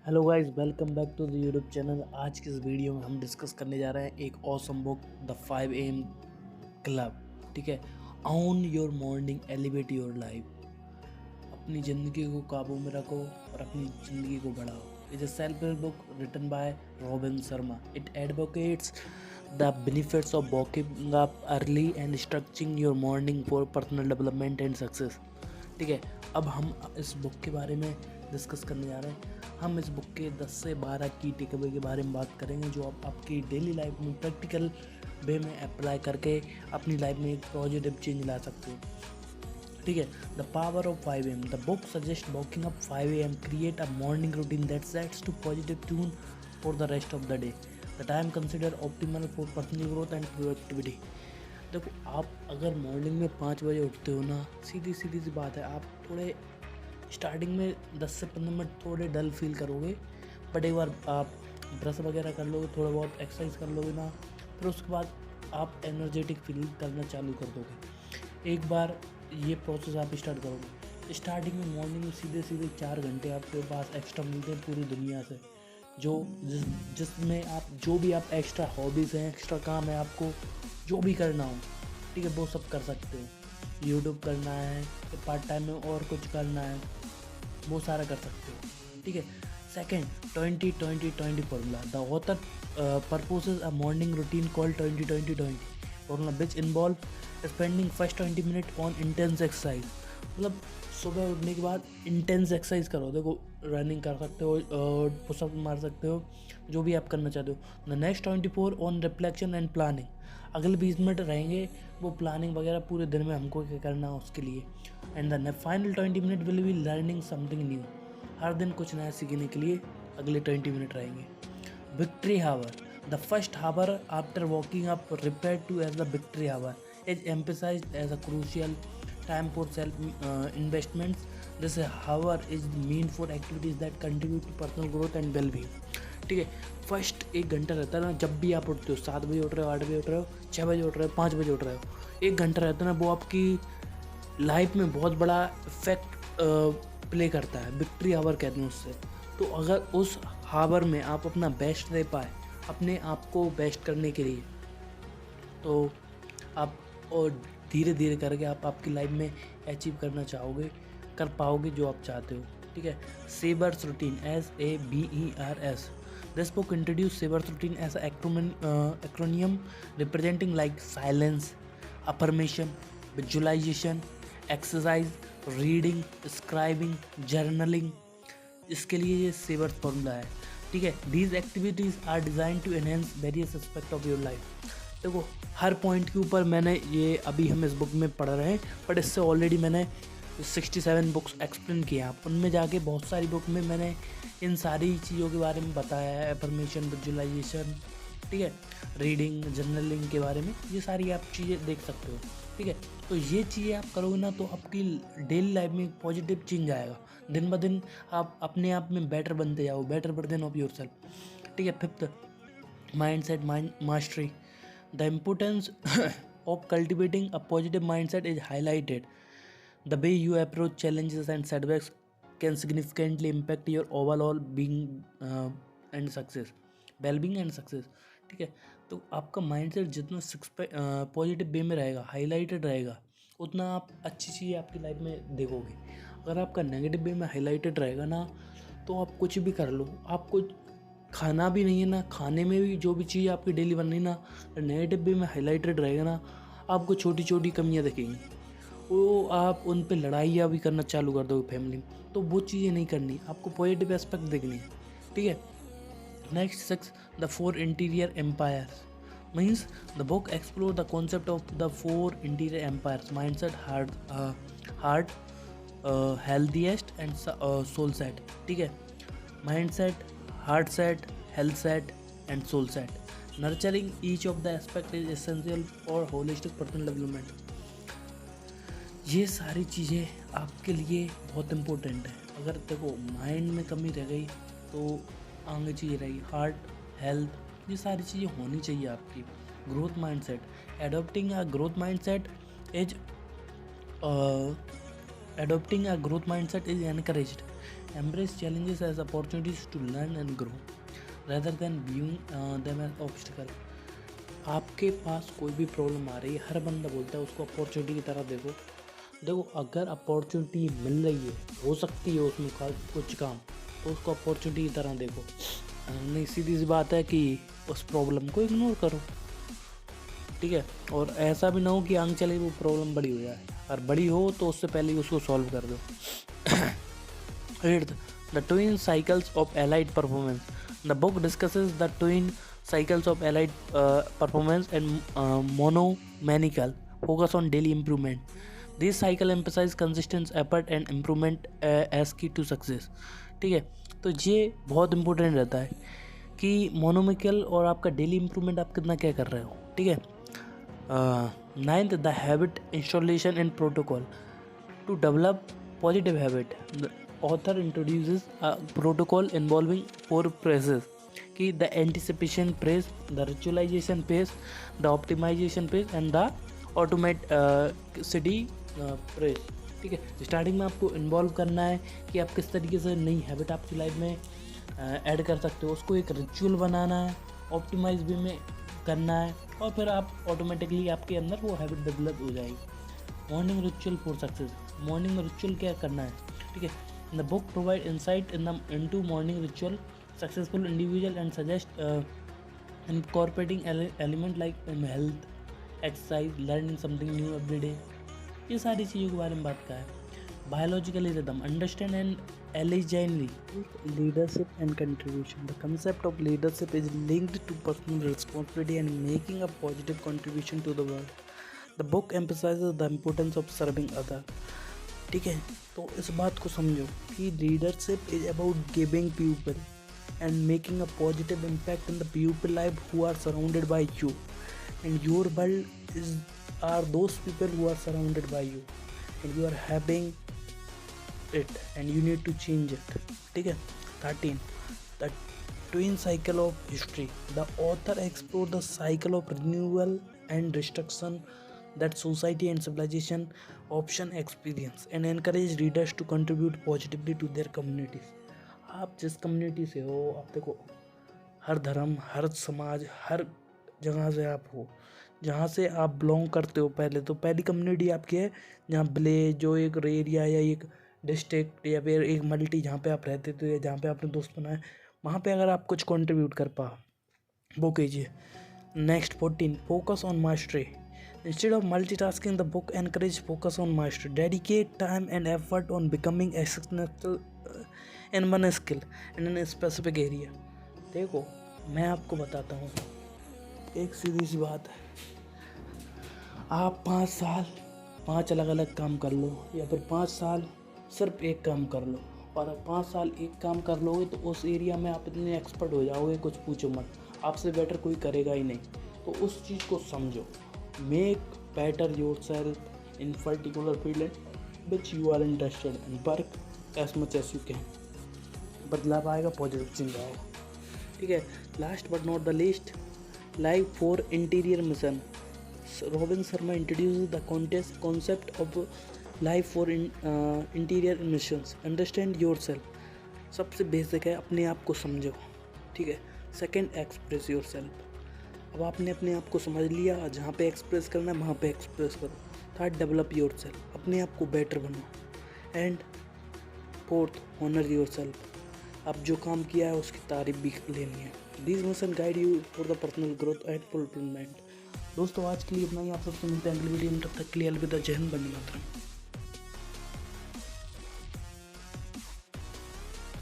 Hello guys, welcome back to the YouTube channel. आज की इस वीडियो में हम डिस्कस करने जा रहे हैं एक awesome book, the 5 AM club. ठीक है, on your morning elevate your life. अपनी ज़िंदगी को काबू में रखो और अपनी ज़िंदगी को बढ़ाओ। It is self help book written by Robin Sharma. It advocates the benefits of waking up early and structuring your morning for personal development and success. ठीक है, अब हम इस बुक के बारे में डिस्कस करने जा रहे हैं। हम इस बुक के 10 से 12 की टेकअवे के बारे में बात करेंगे, जो आप आपकी डेली लाइफ में प्रैक्टिकल वे में अप्लाई करके अपनी लाइफ में एक पॉजिटिव चेंज ला सकते हो। ठीक है, the power of 5 AM। The book suggest waking up 5 AM, create a morning routine that sets to positive tone for the rest of the day. The time consider optimal for personal growth and productivity. देखो, आप अगर morning में 5 बजे उठते हो ना, सीधी सी बात है, आप थोड़े स्टार्टिंग में 10 से 15 मिनट थोड़े डल फील करोगे, बट एक बार आप ब्रश वगैरह कर लोगे, थोड़ा बहुत एक्सरसाइज कर लोगे ना, फिर उसके बाद आप एनर्जेटिक फील करना चालू कर दोगे। एक बार ये प्रोसेस आप स्टार्ट करोगे, स्टार्टिंग में मॉर्निंग में सीधे 4 घंटे आपके पास एक्स्ट्रा मिलते हैं पूरी दुनिया से, जो जिसमें आप जो भी आप एक्स्ट्रा हॉबीज़ हैं, एक्स्ट्रा काम है, आपको जो भी करना हो, ठीक है, वो सब कर सकते हो। यूट्यूब करना है, पार्ट टाइम में और कुछ करना है, वो सारा कर सकते हो। ठीक है, second 20-20-20 formula. The author purposes a morning routine called 20-20-20 formula which involve spending first 20 minute on intense exercise. मतलब सुबह उठने के बाद इंटेंस एक्सरसाइज करो। देखो, रनिंग कर सकते हो, पुशअप मार सकते हो, जो भी आप करना चाहते हो। The next 24 on reflection and planning. अगले 20 मिनट रहेंगे वो प्लानिंग वगैरह पूरे दिन में हमको क्या करना है उसके लिए। And the final 20 minute will be learning something new. हर दिन कुछ नया सीखने के लिए अगले 20 मिनट रहेंगे। Victory hour. The first hour after waking up referred to as the victory hour is emphasized as a crucial time for self investments. This hour is meant for activities that contribute to personal growth and well-being. ठीक है, first 1 घंटा रहता है ना, जब भी आप उठते हो, 7 बजे उठ रहे हो, 8 बजे उठ रहे हो, 6 बजे उठ रहे हो, 5 बजे उठ रहे हो, 1 घंटा रहता है ना, वो आपकी लाइफ में बहुत बड़ा इफेक्ट प्ले करता है। विक्ट्री आवर कहते हैं उससे। तो अगर उस हावर में आप अपना बेस्ट दे पाए, अपने आप को बेस्ट करने के लिए, तो आप और धीरे धीरे करके आप आपकी लाइफ में अचीव करना चाहोगे, कर पाओगे जो आप चाहते हो। ठीक है, savers routine, SABERS। This book introduce savers routine as acronym representing like silence, affirmation, visualisation, exercise, reading, scribing, journaling. इसके लिए ये सेवर्स फॉर्मूला है। ठीक है, these activities are design to enhance various aspect of your life. देखो, हर point के ऊपर मैंने ये अभी हम इस बुक में पढ़ रहे हैं, बट इससे ऑलरेडी मैंने 67 बुक्स एक्सप्लेन किए हैं। उनमें जाके बहुत सारी बुक में मैंने इन सारी चीज़ों के बारे में बताया है। एफर्मेशन, विजुअलाइजेशन, ठीक है, रीडिंग, जर्नलिंग के बारे में, ये सारी आप चीज़ें देख सकते हो। ठीक है, तो ये चीज़ें आप करोगे ना, तो आपकी डेली लाइफ में एक पॉजिटिव चेंज आएगा। दिन ब दिन आप अपने आप में बेटर बनते जाओ, better version of your self. ठीक है, fifth mind set mastery. The importance of cultivating a positive mindset is highlighted. The way you approach challenges and setbacks can significantly impact your overall being and success, well-being and success. ठीक है, तो आपका mindset जितना positive way में रहेगा, highlighted रहेगा, उतना आप अच्छी चीज़ आपकी लाइफ में देखोगे। अगर आपका नेगेटिव वे में हाईलाइटेड रहेगा ना, तो आप कुछ भी कर लो, आपको खाना भी नहीं है ना, खाने में भी जो भी चीज़ आपकी डेली बन रही ना, नेगेटिव वे में हाईलाइटेड रहेगा ना, आपको छोटी छोटी कमियां दिखेंगी, वो आप उन पे लड़ाइयाँ भी करना चालू कर दोगे फैमिली में। तो वो चीज़ें नहीं करनी, आपको पॉजिटिव एस्पेक्ट देखनी है। ठीक है, next 6, the 4 interior empires. Means the book explore the concept of the 4 interior empires: mindset, heart, healthiest and soul set. ठीक है, mindset, heart set, health set and soul set. Nurturing each of the aspect is essential for holistic personal development. ये सारी चीज़ें आपके लिए बहुत important है। अगर देखो माइंड में कमी रह गई तो आगे चीज़ रहेगी, हार्ट, हेल्थ, ये सारी चीज़ें होनी चाहिए आपकी। Growth mindset, adopting a growth mindset is encouraged Embrace challenges as opportunities to learn and grow rather than viewing them as obstacle. आपके पास कोई भी प्रॉब्लम आ रही है, हर बंदा बोलता है उसको अपॉर्चुनिटी की तरह देखो। अगर अपॉर्चुनिटी मिल रही है, हो सकती है उसमें कुछ काम, तो उसको अपॉर्चुनिटी की तरह देखो। नहीं, सीधी सी बात है कि उस प्रॉब्लम को इग्नोर करो, ठीक है। और ऐसा भी ना हो कि आगे चले वो प्रॉब्लम बड़ी हो जाए, और बड़ी हो तो उससे पहले ही उसको सॉल्व कर दो। 8th, the twin cycles of allied performance. The book discusses the twin cycles of allied performance and monomaniacal focus on daily improvement. These cycle emphasize consistent effort and improvement as key to success. ठीक है, तो ये बहुत important रहता है कि मोनोमिकल और आपका डेली इम्प्रूवमेंट आप कितना क्या कर रहे हो, ठीक है। 9th, the habit installation and protocol to develop positive habit. Author introduces a protocol involving 4 phases कि the anticipation phase, the ritualization phase, the optimization phase and the automaticity phase, ठीक है। स्टार्टिंग में आपको इन्वॉल्व करना है कि आप किस तरीके से नई हैबिट आपकी लाइफ में ऐड कर सकते हो, उसको एक रिचुअल बनाना है, ऑप्टिमाइज वे में करना है, और फिर आप ऑटोमेटिकली आपके अंदर वो हैबिट डेवलप हो जाएगी। Morning ritual for success, morning में रिचुअल क्या करना है, ठीक है। The book provides insight into morning ritual, successful individual and suggest incorporating element like health, exercise, learning something new every day. ये सारी चीज़ों के बारे में बात का है। Biological rhythm, understand and allegedly leadership and contribution. The concept of leadership is linked to personal responsibility and making a positive contribution to the world. The book emphasizes the importance of serving others. ठीक है, तो इस बात को समझो कि leadership is about giving people and making a positive impact in the people life who are surrounded by you, and your world is are those people who are surrounded by you, and you are having it and you need to change it, ठीक है। 13, the twin cycle of history. The author explore the cycle of renewal and destruction that society and civilization option experience and encourage readers to contribute positively to their communities. आप जिस community से हो, आप देखो हर धर्म, हर समाज, हर जगह से आप हो, जहाँ से आप बिलोंग करते हो, पहली कम्युनिटी आपकी है जहाँ विलेज, जो एक एरिया या एक डिस्ट्रिक्ट या फिर एक मल्टी जहाँ पे आप रहते थे या जहाँ पे आपने दोस्त बनाए, वहाँ पे अगर आप कुछ कंट्रीब्यूट कर पा वो कीजिए। Next 14, focus on mastery. Instead of multitasking, the book encourages focus on mastery. Dedicate time and effort on becoming exceptional in one skill and in a specific area. देखो, मैं आपको बताता हूँ, एक सीधी सी बात है, आप 5 साल 5 अलग अलग काम कर लो या फिर 5 साल सिर्फ एक काम कर लो, और आप 5 साल एक काम कर लोगे तो उस एरिया में आप इतने एक्सपर्ट हो जाओगे, कुछ पूछो मत, आपसे बेटर कोई करेगा ही नहीं। तो उस चीज़ को समझो। Make better yourself in particular field in which you are interested and work as much as you can. बदलाव आएगा, पॉजिटिव चेंज आएगा, ठीक है। Last but not the least, life for interior mission. Robin Sharma introduce the concept of life for interior missions. Understand your self, सबसे basic है, अपने आप को समझो, ठीक है। Second, express your self. अब आपने अपने आप को समझ लिया, जहाँ पे एक्सप्रेस करना है वहाँ पे एक्सप्रेस करो। थर्ड, डेवलप योर सेल्फ, अपने आप को बेटर बनाओ। And fourth, honour yourself, अब जो काम किया है उसकी तारीफ भी लेनी है। This mission guide you for the personal growth and fulfilment. दोस्तों, आज के लिए इतना ही। आप सबसे मिलते हैं अगली वीडियो में, तब तक के लिए अलविदा। जय हिंद, वंदे मातरम।